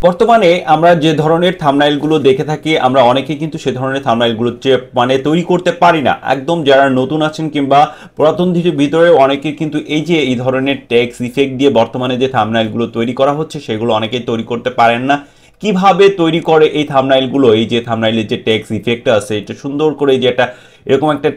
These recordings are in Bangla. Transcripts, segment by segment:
বর্তমানে আমরা যে ধরনের থাম্বনেইলগুলো দেখে থাকি আমরা অনেকে কিন্তু সে ধরনের থাম্বনেইলগুলো মানে তৈরি করতে পারি না। একদম যারা নতুন আছেন কিংবা পুরাতন ভিতরে অনেকে কিন্তু এই ধরনের টেক্সট ইফেক্ট দিয়ে বর্তমানে যে থাম্বনেইলগুলো তৈরি করা হচ্ছে সেগুলো অনেকেই তৈরি করতে পারেন না। কিভাবে তৈরি করে এই থাম্বনেইলগুলো, এই যে থাম্বনেইলের যে টেক্সট ইফেক্ট আছে এটা সুন্দর করে যে একটা এরকম একটা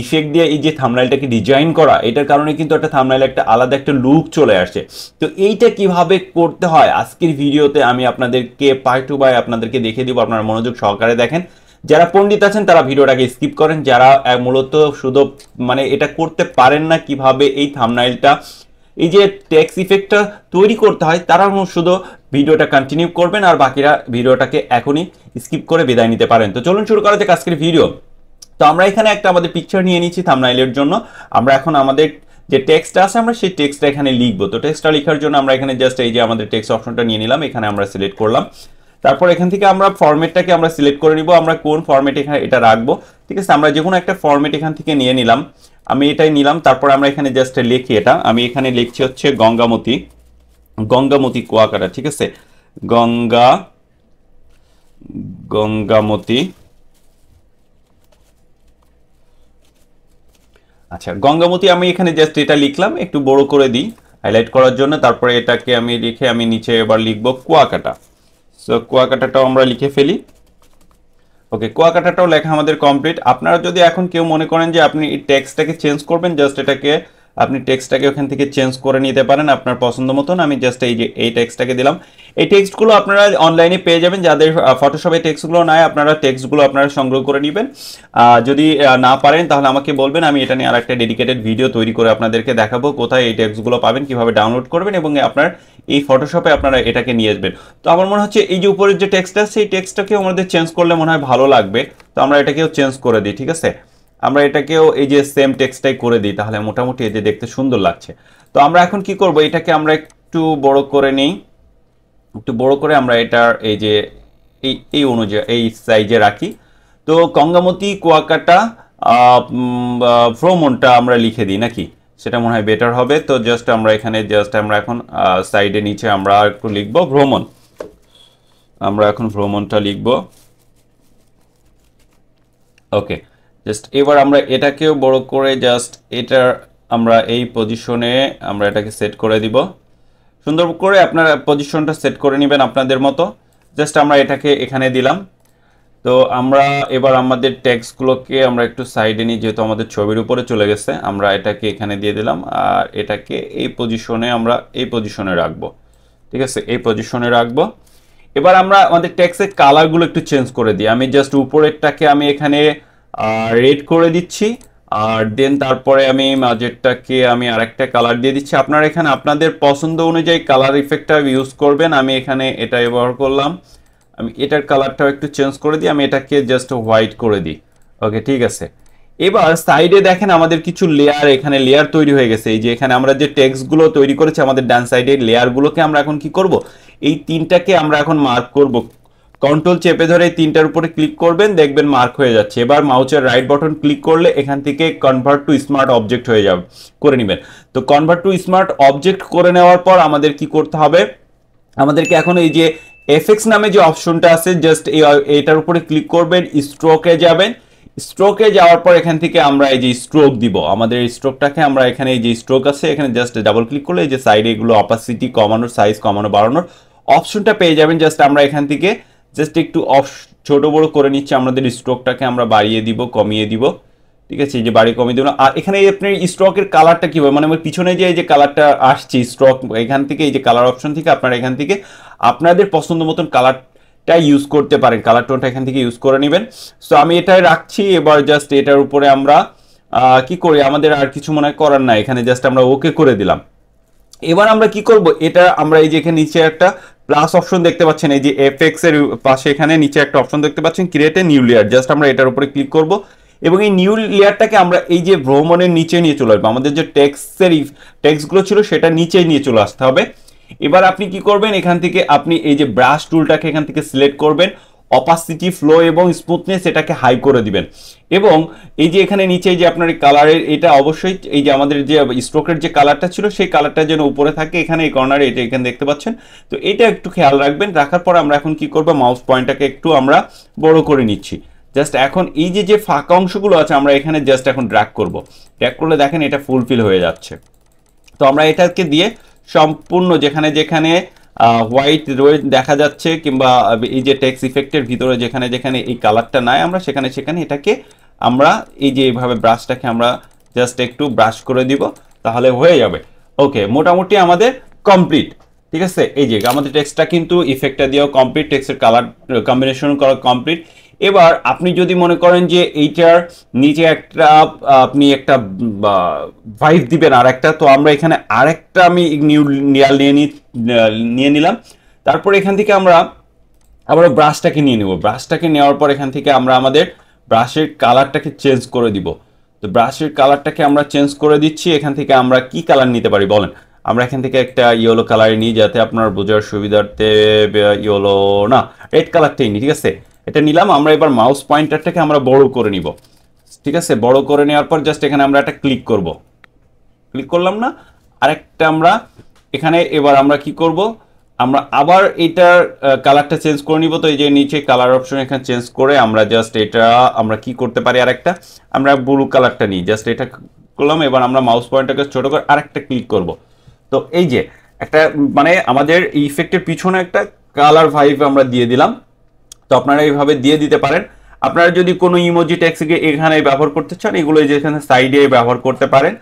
ইফেক্ট দিয়ে এই যে থাম্বনেইলটাকে ডিজাইন করা, এটার কারণে কিন্তু একটা থাম্বনেইল একটা আলাদা একটা লুক চলে আসে। তো এইটা কিভাবে করতে হয় আজকের ভিডিওতে আমি আপনাদেরকে পার্ট টু বাই আপনাদেরকে দেখিয়ে দিব। আপনারা মনোযোগ সহকারে দেখেন। যারা পণ্ডিত আছেন তারা ভিডিওটাকে স্কিপ করেন, যারা মূলত শুধু মানে এটা করতে পারেন না কিভাবে এই থাম্বনেইলটা এই যে টেক্সট ইফেক্টটা তৈরি করতে হয় তারা শুধু ভিডিওটা কন্টিনিউ করবেন, আর বাকিরা ভিডিওটাকে এখনই স্কিপ করে বিদায় নিতে পারেন। তো চলুন শুরু করা যাক আজকের ভিডিও। তো আমরা এখানে একটা আমাদের পিকচার নিয়ে নিচ্ছি থাম্বনেইলের জন্য। আমরা এখন আমাদের যে টেক্সটটা আছে আমরা সেই টেক্সটটা এখানে লিখবো। তো টেক্সটটা লেখার জন্য আমরা এখানে জাস্ট এই যে আমাদের টেক্সট অপশনটা নিয়ে নিলাম, এখানে আমরা সিলেক্ট করলাম। তারপর এখান থেকে আমরা ফরম্যাটটাকে আমরা সিলেক্ট করে নিব, আমরা কোন ফরম্যাটে এখানে এটা রাখবো। ঠিক আছে, আমরা যে কোনো একটা ফরম্যাট এখান থেকে নিয়ে নিলাম, আমি এটাই নিলাম। তারপর আমরা এখানে জাস্ট লিখি, এটা আমি এখানে লিখছি হচ্ছে গঙ্গামতি, গঙ্গামতি কুয়াকাটা। ঠিক আছে, গঙ্গামতি। আচ্ছা, গঙ্গামতি আমি এখানে জাস্ট এটা লিখলাম, একটু বড় করে দিই হাইলাইট করার জন্য। তারপরে এটাকে আমি লিখে আমি নিচে এবার লিখবো কুয়াকাটা। সো কুয়াকাটাটাও আমরা লিখে ফেলি। ওকে, কুয়াকাটাটাও লেখা আমাদের কমপ্লিট। আপনারা যদি এখন কেউ মনে করেন যে আপনি এই টেক্সটটাকে চেঞ্জ করবেন, জাস্ট এটাকে আপনি টেক্সটটাকে ওখান থেকে চেঞ্জ করে নিতে পারেন আপনার পছন্দ মতন। আমি জাস্ট এই যে এই টেক্সটটাকে দিলাম। এই টেক্সটগুলো আপনারা অনলাইনে পেয়ে যাবেন, যাদের ফটোশপে টেক্সটগুলো নাই আপনারা টেক্সটগুলো আপনারা সংগ্রহ করে নেবেন। যদি না পারেন তাহলে আমাকে বলবেন, আমি এটা নিয়ে আরেকটা ডেডিকেটেড ভিডিও তৈরি করে আপনাদেরকে দেখাবো কোথায় এই টেক্সটগুলো পাবেন, কিভাবে ডাউনলোড করবেন এবং আপনার এই ফটোশপে আপনারা এটাকে নিয়ে আসবেন। তো আমার মনে হচ্ছে এই যে উপরের যে টেক্সটটা সেই টেক্সটটাকেও আমাদের চেঞ্জ করলে মনে হয় ভালো লাগবে। তো আমরা এটাকেও চেঞ্জ করে দিই। ঠিক আছে, আমরা এটাকেও এই যে সেম টেক্সটটাই করে দিই, তাহলে মোটামুটি এই যে দেখতে সুন্দর লাগছে। তো আমরা এখন কি করব, এটাকে আমরা একটু বড় করে নিই, একটু বড় করে আমরা এটার এই যে এই অনুযায়ী এই সাইজে রাখি। তো গঙ্গামতি কুয়াকাটা ভ্রমণটা আমরা লিখে দিই নাকি, সেটা মনে হয় বেটার হবে। তো জাস্ট আমরা এখানে জাস্ট আমরা এখন সাইডে নিচে আমরা একটু লিখবো ভ্রমণ, আমরা এখন ভ্রমণটা লিখবো। ওকে, জাস্ট এবার আমরা এটাকেও বড় করে জাস্ট এটার আমরা এই পজিশনে আমরা এটাকে সেট করে দিব। সুন্দর করে আপনারা পজিশনটা সেট করে নেবেন আপনাদের মতো। জাস্ট আমরা এটাকে এখানে দিলাম। তো আমরা এবার আমাদের টেক্সটগুলোকে আমরা একটু সাইডে নিই, যেহেতু আমাদের ছবির উপরে চলে গেছে। আমরা এটাকে এখানে দিয়ে দিলাম, আর এটাকে এই পজিশনে আমরা এই পজিশনে রাখবো। ঠিক আছে, এই পজিশনে রাখবো। এবার আমরা আমাদের টেক্সটের কালারগুলো একটু চেঞ্জ করে দিই। আমি জাস্ট উপরেরটাকে আমি এখানে রেড করে দিচ্ছি, আর দেন তারপরে আমি মাঝেরটাকে আমি আরেকটা কালার দিয়ে দিচ্ছি। আপনারা এখানে আপনাদের পছন্দ অনুযায়ী কালার ইফেক্টটা ইউজ করবেন। আমি এখানে এটা ব্যবহার করলাম, আমি এটার কালারটাও একটু চেঞ্জ করে দিই, আমি এটাকে জাস্ট হোয়াইট করে দিই। ওকে, ঠিক আছে। এবার সাইডে দেখেন আমাদের কিছু লেয়ার, এখানে লেয়ার তৈরি হয়ে গেছে। এই যে এখানে আমরা যে টেক্সটগুলো তৈরি করেছি আমাদের ডান সাইডে লেয়ারগুলোকে আমরা এখন কি করব, এই তিনটাকে আমরা এখন মার্ক করব। কন্ট্রোল চেপে ধরে এই তিনটার উপরে ক্লিক করবেন, দেখবেন মার্ক হয়ে যাচ্ছে। এবার মাউসের রাইট বাটন ক্লিক করলে এখান থেকে কনভার্ট টু স্মার্ট অবজেক্ট হয়ে যাবে, করে নেবেন। তো কনভার্ট টু স্মার্ট অবজেক্ট করে নেওয়ার পর আমাদের কি করতে হবে, আমাদেরকে এখন এই যে এফএক্স নামে যে অপশনটা আছে জাস্ট এটার উপরে ক্লিক করবেন, স্ট্রোকে যাবেন। স্ট্রোকে যাওয়ার পর এখান থেকে আমরা এই যে স্ট্রোক দিব, আমাদের এই স্ট্রোকটাকে আমরা এখানে এই যে স্ট্রোক আছে এখানে জাস্ট ডাবল ক্লিক করলে এই যে সাইডে এগুলো অপাসিটি কমানোর, সাইজ কমানো বাড়ানোর অপশনটা পেয়ে যাবেন। জাস্ট আমরা এখান থেকে জাস্ট একটু ছোট বড় করে নিচ্ছি, আমাদের স্ট্রোকটাকে আমরা বাড়িয়ে দিব, কমিয়ে দিব। ঠিক আছে, এই যে বাড়ি কমিয়ে দেবো। আর এখানে আপনার স্ট্রোকের কালারটা কীভাবে, মানে আমার পিছনে যে এই যে কালারটা আসছে স্ট্রোক, এখান থেকে এই যে কালার অপশন থেকে আপনারা এখান থেকে আপনাদের পছন্দ মতন কালারটা ইউজ করতে পারেন, কালার টোনটা এখান থেকে ইউজ করে নেবেন। সো আমি এটাই রাখছি। এবার জাস্ট এটার উপরে আমরা কি করি, আমাদের আর কিছু মনে করার নাই, এখানে জাস্ট আমরা ওকে করে দিলাম। এবার আমরা কি করব, এটা আমরা এই যে এখানে নিচে একটা প্লাস অপশন দেখতে পাচ্ছেন, এই যে এফএক্স এর পাশে এখানে নিচে একটা অপশন দেখতে পাচ্ছেন, create a new layer. Just আমরা এটার উপরে ক্লিক করব এবং এই নিউ লেয়ারটাকে আমরা এই যে ভ্রমণের নিচে নিয়ে চলে আসবো। আমাদের যে টেক্সটগুলো ছিল সেটা নিচে নিয়ে চলে আসতে হবে। এবার আপনি কি করবেন, এখান থেকে আপনি এই যে ব্রাশ টুলটাকে এখান থেকে সিলেক্ট করবেন, অপাসিটি, ফ্লো এবং স্মুথনেস এটাকে হাই করে দিবেন। এবং এই যে এখানে নিচে যে আপনার কালারের এটা অবশ্যই এই যে আমাদের যে স্ট্রোকের যে কালারটা ছিল সেই কালারটা যেন উপরে থাকে, এখানে এই কর্নারে এটা এখানে দেখতে পাচ্ছেন। তো এটা একটু খেয়াল রাখবেন। রাখার পর আমরা এখন কি করবো, মাউস পয়েন্টটাকে একটু আমরা বড় করে নিচ্ছি। জাস্ট এখন এই যে যে ফাঁকা অংশগুলো আছে আমরা এখানে জাস্ট এখন ড্র্যাগ করব। ড্র্যাগ করলে দেখেন এটা ফুলফিল হয়ে যাচ্ছে। তো আমরা এটাকে দিয়ে সম্পূর্ণ যেখানে যেখানে হোয়াইট রয়ে দেখা যাচ্ছে কিংবা এই যে টেক্সট ইফেক্টের ভিতরে যেখানে যেখানে এই কালারটা নাই আমরা সেখানে সেখানে এটাকে আমরা এই যে এইভাবে ব্রাশটাকে আমরা জাস্ট একটু ব্রাশ করে দিব, তাহলে হয়ে যাবে। ওকে, মোটামুটি আমাদের কমপ্লিট। ঠিক আছে, এই যে আমাদের টেক্সটটা কিন্তু ইফেক্টটা দিয়েও কমপ্লিট, টেক্সটের কালার কম্বিনেশন করা কমপ্লিট। এবার আপনি যদি মনে করেন যে এইটার নিচে একটা আপনি একটা ভাইব দিবেন আর একটা, তো আমরা এখানে আরেকটা আমি নিউ নিয়ে নিলাম। তারপর এখান থেকে আমরা আবার ব্রাশটাকে নিয়ে নেব। ব্রাশটাকে নেওয়ার পর এখান থেকে আমরা আমাদের ব্রাশের কালারটাকে চেঞ্জ করে দিব। তো ব্রাশের কালারটাকে আমরা চেঞ্জ করে দিচ্ছি। এখান থেকে আমরা কি কালার নিতে পারি বলেন? আমরা এখান থেকে একটা ইয়েলো কালার নিই, যাতে আপনার বোঝার সুবিধার্থে ইয়েলো না, রেড কালারটাই নিই। ঠিক আছে, এটা নিলাম। আমরা এবার মাউস পয়েন্টারটাকে আমরা বড় করে নিব। ঠিক আছে, বড় করে নেওয়ার পর জাস্ট এখানে আমরা একটা ক্লিক করব। ক্লিক করলাম না, আরেকটা আমরা এখানে এবার আমরা কি করব, আমরা আবার এটার কালারটা চেঞ্জ করে নিব। তো এই যে নিচে কালার অপশন এখানে চেঞ্জ করে আমরা জাস্ট এটা আমরা কি করতে পারি, আরেকটা আমরা ব্লু কালারটা নিই, জাস্ট এটা করলাম। এবার আমরা মাউস পয়েন্টটাকে ছোট করে আরেকটা ক্লিক করব। তো এই যে একটা মানে আমাদের ইফেক্টের পিছনে একটা কালার ভাইব আমরা দিয়ে দিলাম। তো আপনারা এইভাবে দিয়ে দিতে পারেন। আপনারা যদি কোনো ইমোজি টেক্সটকে এখানে ব্যবহার করতে চান, এগুলো যেখানে সাইডে ব্যবহার করতে পারেন।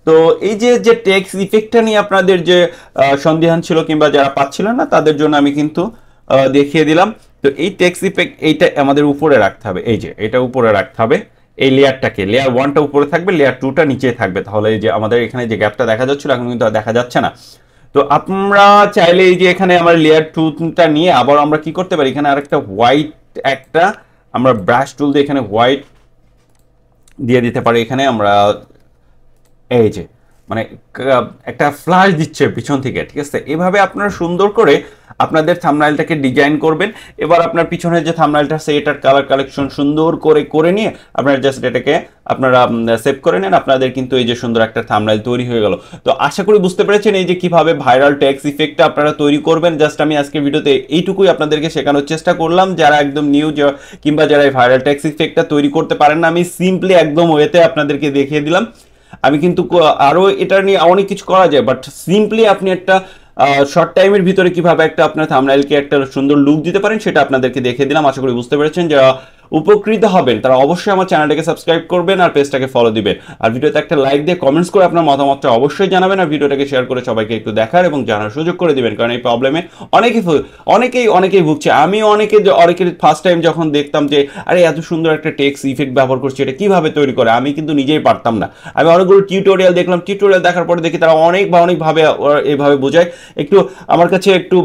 তো এই যে যে টেক্সট ইফেক্টটা নিয়ে আপনাদের যে সন্দেহান ছিল কিংবা যারা পাচ্ছিলেন না তাদের জন্য আমি কিন্তু দেখিয়ে দিলাম। তো এই টেক্সট ইফেক্ট এইটা আমাদের উপরে রাখতে হবে, এই যে এটা উপরে রাখতে হবে। এই লেয়ারটাকে, লেয়ার 1টা উপরে থাকবে, লেয়ার 2টা নিচে থাকবে। তাহলে এই যে আমাদের এখানে যে গ্যাপটা দেখা যাচ্ছিল এখন কিন্তু আর দেখা যাচ্ছে না। তো আমরা চাইলে এই যে এখানে আমার লেয়ার 2টা নিয়ে আবার আমরা কি করতে পারি, এখানে আরেকটা হোয়াইট একটা আমরা ব্রাশ টুল দিয়ে এখানে হোয়াইট দিয়ে দিতে পারি। এখানে আমরা এই যে মানে একটা ফ্ল্যাশ দিচ্ছে পিছন থেকে। ঠিক আছে, এভাবে আপনারা সুন্দর করে আপনাদের থাম্বনেইলটাকে ডিজাইন করবেন। এবার আপনার পিছনের যে থাম্বনেইলটা আছে এটার কালার কালেকশন সুন্দর করে করে নিয়ে আপনারা জাস্ট এটাকে আপনারা সেভ করে নেন। আপনাদের কিন্তু এই যে সুন্দর একটা থাম্বনেইল তৈরি হয়ে গেল। তো আশা করি বুঝতে পেরেছেন এই যে কিভাবে ভাইরাল টেক্সট ইফেক্টটা আপনারা তৈরি করবেন। জাস্ট আমি আজকে ভিডিওতে এইটুকুই আপনাদেরকে শেখানোর চেষ্টা করলাম। যারা একদম নিউ কিংবা যারা এই ভাইরাল টেক্সট ইফেক্টটা তৈরি করতে পারেন না, আমি সিম্পলি একদম ওয়েতে আপনাদেরকে দেখিয়ে দিলাম। আমি কিন্তু আরো এটা নিয়ে অনেক কিছু করা যায়, বাট সিম্পলি আপনি একটা শর্ট টাইমের ভিতরে কিভাবে একটা আপনার থাম্বনেইলকে একটা সুন্দর লুক দিতে পারেন সেটা আপনাদেরকে দেখিয়ে দিলাম। আশা করি বুঝতে পেরেছেন। যারা উপকৃত হবেন তারা অবশ্যই আমার চ্যানেলটাকে সাবস্ক্রাইব করবেন আর পেজটাকে ফলো দিবেন। আর ভিডিওতে একটা লাইক দিয়ে কমেন্টস করে আপনার মতামতটা অবশ্যই জানাবেন। আর ভিডিওটাকে শেয়ার করে সবাইকে একটু দেখার এবং জানার সুযোগ করে দিবেন, কারণ এই প্রবলেমে অনেকেই ভুগছে। আমি অনেকের ফার্স্ট টাইম যখন দেখতাম যে আরে এত সুন্দর একটা টেক্সট ইফেক্ট ব্যবহার করছে, এটা কিভাবে তৈরি করে, আমি কিন্তু নিজেই পারতাম না। আমি অনেকগুলো টিউটোরিয়াল দেখলাম, টিউটোরিয়াল দেখার পরে দেখি তারা অনেকভাবে এইভাবে বোঝায়। একটু আমার কাছে একটু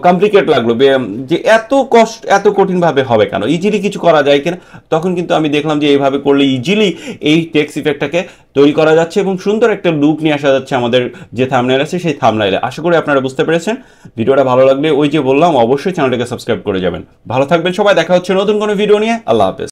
কমপ্লিকেট লাগলো যে এত কঠিনভাবে হবে কেন, ইজিলি কিছু করা যায় কিনা। তখন কিন্তু আমি দেখলাম যে এইভাবে করলে ইজিলি এই টেক্সট ইফেক্টটাকে তৈরি করা যাচ্ছে এবং সুন্দর একটা লুক নিয়ে আসা যাচ্ছে আমাদের যে থাম্বনেইল আছে সেই থাম্বনেইলে। আশা করি আপনারা বুঝতে পেরেছেন। ভিডিওটা ভালো লাগলে ওই যে বললাম অবশ্যই চ্যানেলটাকে সাবস্ক্রাইব করে যাবেন। ভালো থাকবেন সবাই, দেখা হচ্ছে নতুন কোনো ভিডিও নিয়ে। আল্লাহ হাফেজ।